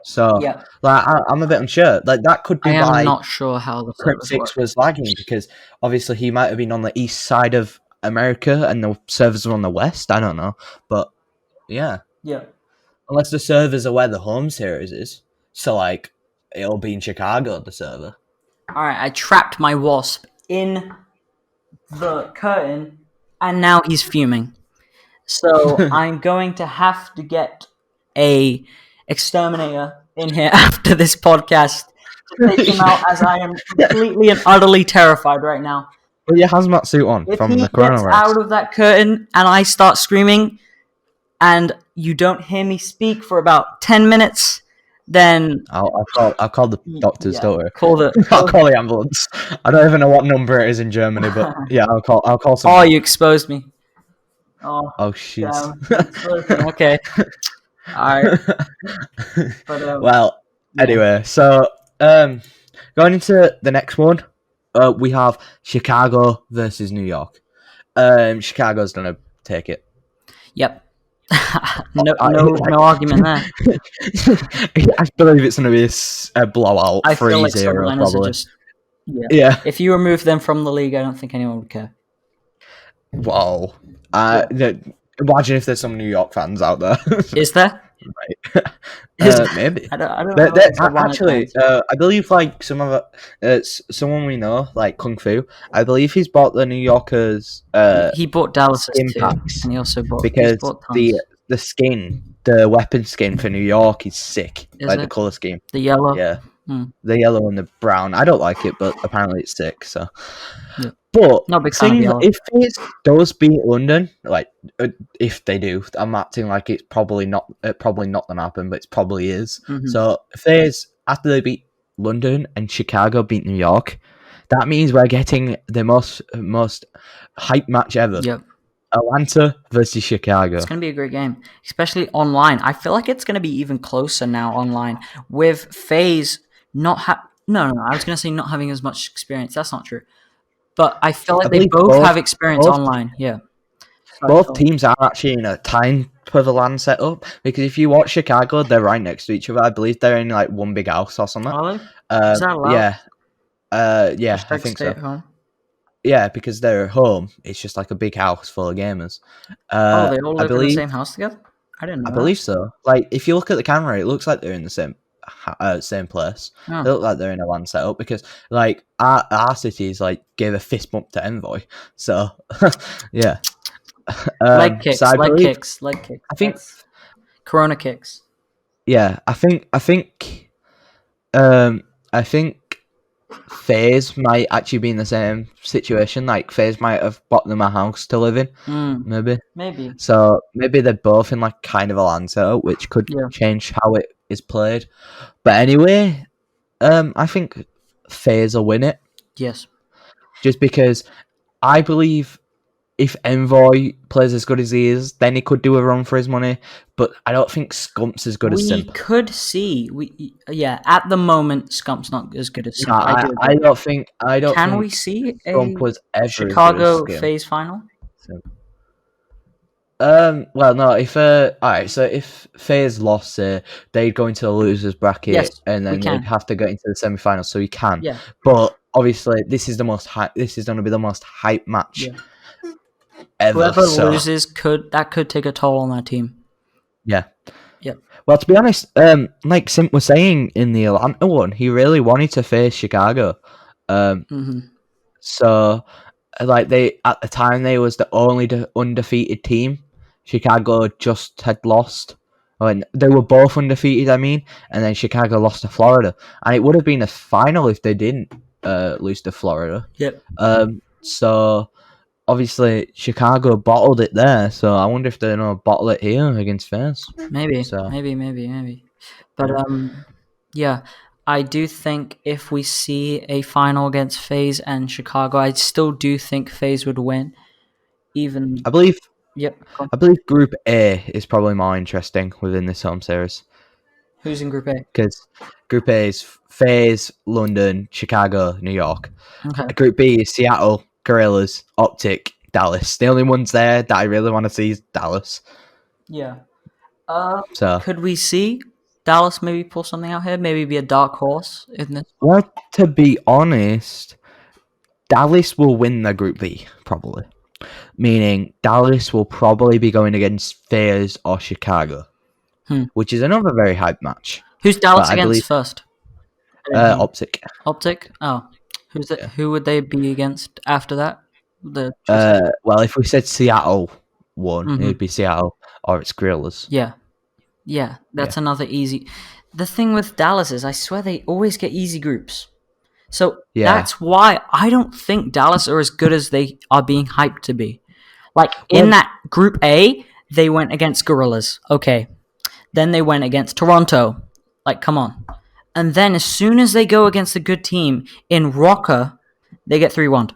So, like, I'm a bit unsure. Like, that could be why I'm not sure how the Crypt 6 was lagging, because obviously he might have been on the east side of America and the servers are on the west. I don't know. But, yeah. Yeah. Unless the servers are where the home series is. So, like, it'll be in Chicago, the server. Alright, I trapped my wasp in the curtain, and now he's fuming. So I'm going to have to get a exterminator in here after this podcast to take him out, as I am completely and utterly terrified right now. Put your hazmat suit on from the coronavirus. If he gets out of that curtain and I start screaming and you don't hear me speak for about 10 minutes... then I'll call the doctors. Don't worry. I'll call the ambulance. I don't even know what number it is in Germany, but yeah, I'll call someone. Oh, you exposed me. Oh shit. Okay. All right. But, well, anyway, so going into the next one, we have Chicago versus New York. Chicago's gonna take it. Yep. no argument there. I believe it's going to be a blowout. I feel like 3-0 probably. Yeah. If you remove them from the league, I don't think anyone would care. Whoa. Imagine if there's some New York fans out there. Is there? Right. Maybe. I don't know. Actually, I believe like some of it's someone we know, like Kung Fu. I believe he's bought the New Yorkers. He bought Dallas's too, packs, and he also bought because the skin, the weapon skin for New York is sick. The color scheme, the yellow. Yeah, the yellow and the brown. I don't like it, but apparently it's sick. So. Yeah. But not big fan of yellow. If it does beat London, like if they do, I'm acting like it's probably not gonna happen, but it probably is. Mm-hmm. So if after they beat London and Chicago beat New York, that means we're getting the most hype match ever. Yep. Atlanta versus Chicago. It's going to be a great game, especially online. I feel like it's going to be even closer now online with FaZe not No, I was going to say not having as much experience. That's not true. But I feel like they both have experience online. Yeah. Both teams are actually in a time for the LAN setup, because if you watch Chicago, they're right next to each other. I believe they're in like one big house or something. Are they? Is that allowed? Yeah. Yeah, I think so. At home? Yeah, because they're at home. It's just like a big house full of gamers. They all live in the same house together? I didn't know. I believe so. Like, if you look at the camera, it looks like they're in the same place. Oh. They look like they're in a LAN setup, because like our cities like gave a fist bump to Envoy. So yeah. Leg kicks. I I think Corona kicks. I think FaZe might actually be in the same situation. Like FaZe might have bought them a house to live in, maybe. So maybe they're both in like kind of a land setup, which could change how it is played. But anyway, I think FaZe will win it. Yes. Just because I believe if Envoy plays as good as he is, then he could do a run for his money. But I don't think Scump's as good as Simp. We could see. At the moment, Scump's not as good as Simp. I don't think. Can we see Scump was ever Chicago FaZe final? Well, no. If alright, so if FaZe lost, they'd go into the losers bracket, and then they'd have to get into the semi-finals. So you can. Yeah. But obviously, this is the most hype. This is going to be the most hype match. Yeah. Ever, whoever loses could take a toll on that team. Yeah. Yep. Well, to be honest, like Simp was saying in the Atlanta one, he really wanted to face Chicago. So, like at the time they was the only undefeated team. Chicago just had lost. When they were both undefeated, and then Chicago lost to Florida, and it would have been a final if they didn't lose to Florida. Yep. So. Obviously, Chicago bottled it there, so I wonder if they're going to bottle it here against FaZe. Maybe. But, I do think if we see a final against FaZe and Chicago, I still do think FaZe would win. I believe Yep. I believe Group A is probably more interesting within this home series. Who's in Group A? Because Group A is FaZe, London, Chicago, New York. Okay. Group B is Seattle, Gorillas, Optic, Dallas. The only ones there that I really want to see is Dallas. Yeah. So could we see Dallas maybe pull something out here? Maybe be a dark horse in this? Well, to be honest, Dallas will win the Group B, probably. Meaning Dallas will probably be going against FaZe or Chicago, which is another very hype match. Who's Dallas against first? Optic. Optic? Oh. Who's that? Yeah. Who would they be against after that? Well, if we said Seattle won, it'd be Seattle or it's Gorillas. Yeah. That's another easy. The thing with Dallas is, I swear they always get easy groups. So that's why I don't think Dallas are as good as they are being hyped to be. Like in that Group A, they went against Gorillas. Okay. Then they went against Toronto. Like, come on. And then as soon as they go against a good team in Rocker, they get 3-1.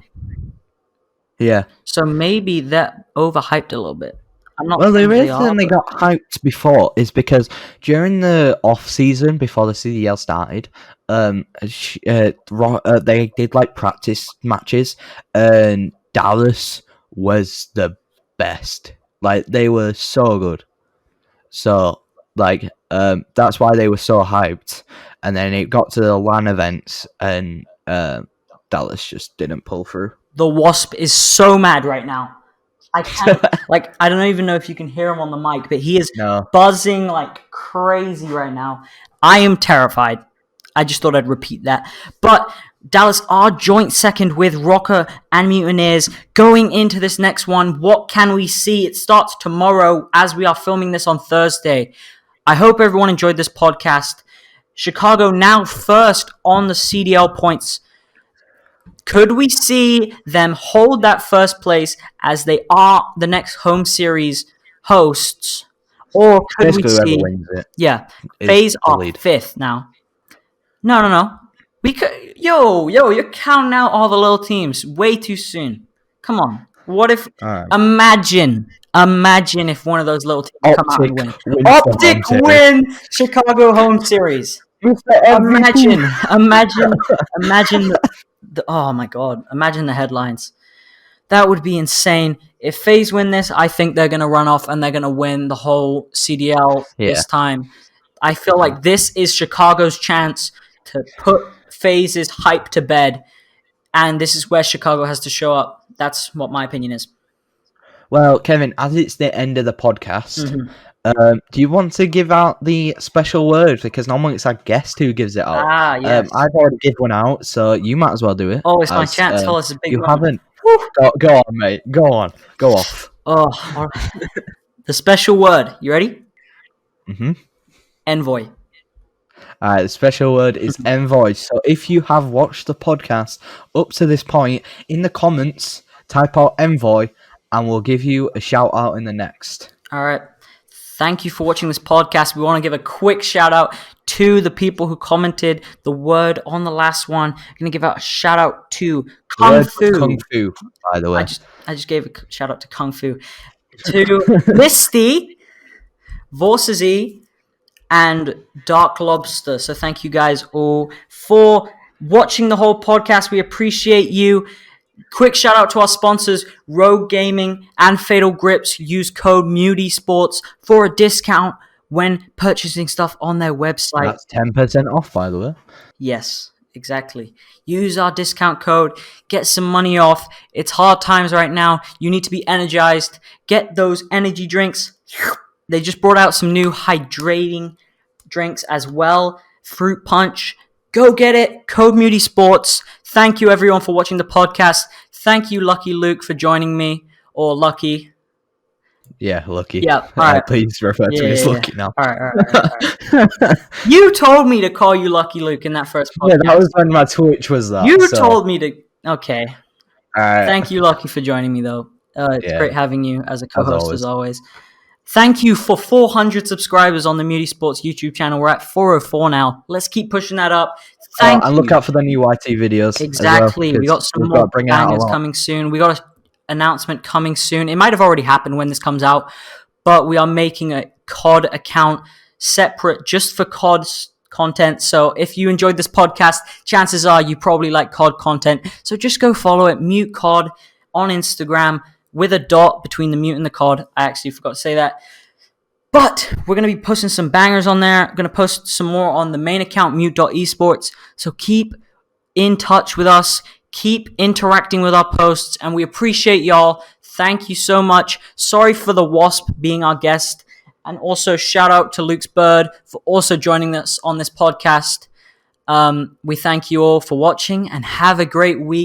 Yeah. So maybe that overhyped a little bit. I'm not. Well, the reason they got hyped before is because during the off season before the CDL started, they did like practice matches, and Dallas was the best. Like they were so good. So like that's why they were so hyped. And then it got to the LAN events, and Dallas just didn't pull through. The Wasp is so mad right now. I can't, I don't even know if you can hear him on the mic, but he is buzzing like crazy right now. I am terrified. I just thought I'd repeat that. But Dallas are joint second with Rocker and Mutineers going into this next one. What can we see? It starts tomorrow as we are filming this on Thursday. I hope everyone enjoyed this podcast. Chicago now first on the CDL points. Could we see them hold that first place as they are the next home series hosts? Or could we see... FaZe are fifth now. No. We could... Yo, you're counting out all the little teams way too soon. Come on. What if... Imagine if one of those little teams come out and win. Optic win Chicago home series. Imagine oh my god, imagine the headlines. That would be insane. If FaZe win this, I think they're going to run off and they're going to win the whole CDL this time. I feel like this is Chicago's chance to put FaZe's hype to bed, and this is where Chicago has to show up. That's what my opinion is. Well, Kevin, as it's the end of the podcast, do you want to give out the special word? Because normally it's our guest who gives it out. Yes. I've already given one out, so you might as well do it. Oh, it's my chance. Tell us a big one. You haven't. Go on, mate. Go on. Go off. Oh, all right. The special word. You ready? Mm-hmm. Envoy. The special word is envoy. So if you have watched the podcast up to this point, in the comments, type out envoy, and we'll give you a shout out in the next. All right. Thank you for watching this podcast. We want to give a quick shout out to the people who commented the word on the last one. I'm going to give out a shout out to Kung Fu. Kung Fu, by the way. I just gave a shout out to Kung Fu. To Misty, Vorsazy, and Dark Lobster. So thank you guys all for watching the whole podcast. We appreciate you. Quick shout out to our sponsors, Rogue Gaming and Fatal Grips. Use code Mute Esports for a discount when purchasing stuff on their website. That's 10% off, by the way. Yes, exactly. Use our discount code. Get some money off. It's hard times right now. You need to be energized. Get those energy drinks. They just brought out some new hydrating drinks as well. Fruit punch. Go get it. Code Mute Esports. Thank you, everyone, for watching the podcast. Thank you, Lucky Luke, for joining me. Or Lucky. Yeah, Lucky. Yeah, all right. Please refer to me as Lucky now. All right. You told me to call you Lucky Luke in that first podcast. Yeah, that was when my Twitch was that. You told me to... Okay. All right. Thank you, Lucky, for joining me, though. It's great having you as a co-host, as always. Thank you for 400 subscribers on the Mute Esports YouTube channel. We're at 404 now. Let's keep pushing that up. Thank you. And look out for the new YT videos. Exactly. Well, we got some more bangers coming soon. We got an announcement coming soon. It might have already happened when this comes out, but we are making a COD account separate just for COD's content. So if you enjoyed this podcast, chances are you probably like COD content. So just go follow it, Mute COD on Instagram, with a dot between the Mute and the COD. I actually forgot to say that. But we're going to be posting some bangers on there. I'm going to post some more on the main account, mute.esports. So keep in touch with us. Keep interacting with our posts. And we appreciate y'all. Thank you so much. Sorry for the Wasp being our guest. And also shout out to Luke's Bird for also joining us on this podcast. We thank you all for watching and have a great week.